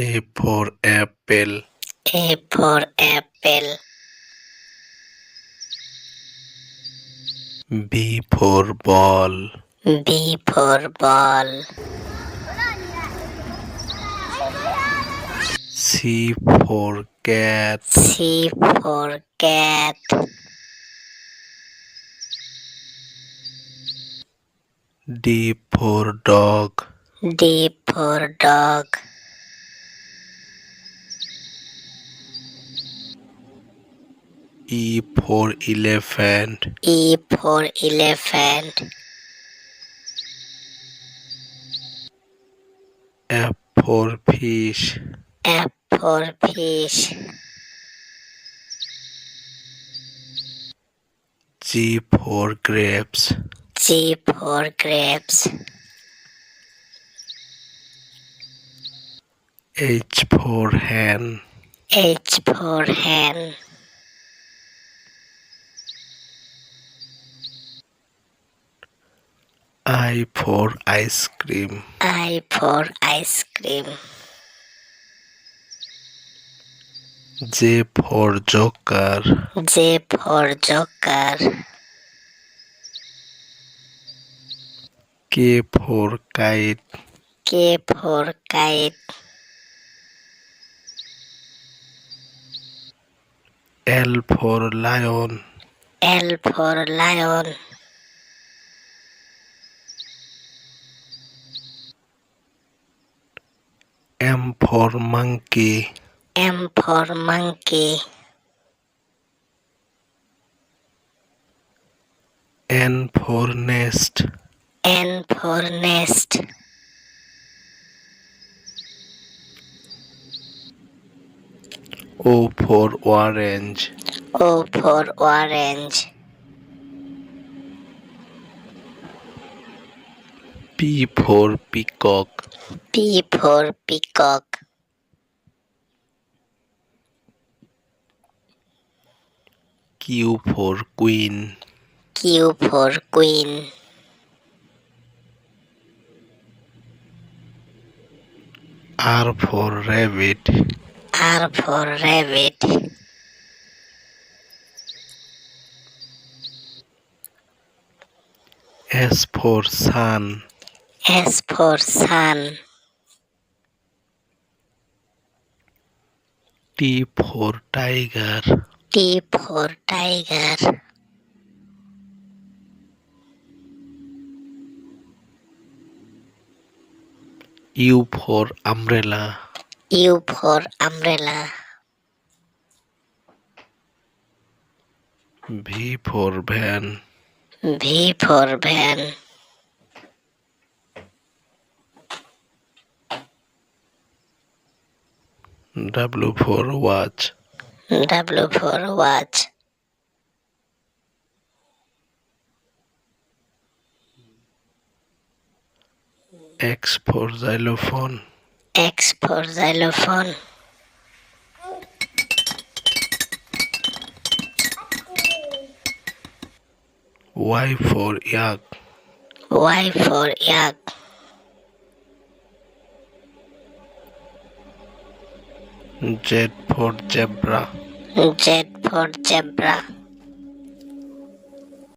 A for apple. A for apple. B for ball. B for ball. C for cat. C for cat. D for dog. D for dog. E for elephant. E for elephant. F for fish. F for fish. G for grapes. G for grapes. H for hen. H for hen. I for ice cream. I for ice cream. J for joker. J for joker. K for kite. K for kite. L for lion. L for lion. M for monkey. M for monkey. N for nest. N for nest. O for orange. O for orange. P for peacock. P for peacock. Q for queen. Q for queen. R for rabbit. R for rabbit. S for sun. S for sun. T for tiger. T for tiger. U for umbrella. U for umbrella. V for van. V for van. W for watch. W for watch. X for xylophone. X for xylophone. Y for yak. Y for yak. Z for zebra. Z for zebra.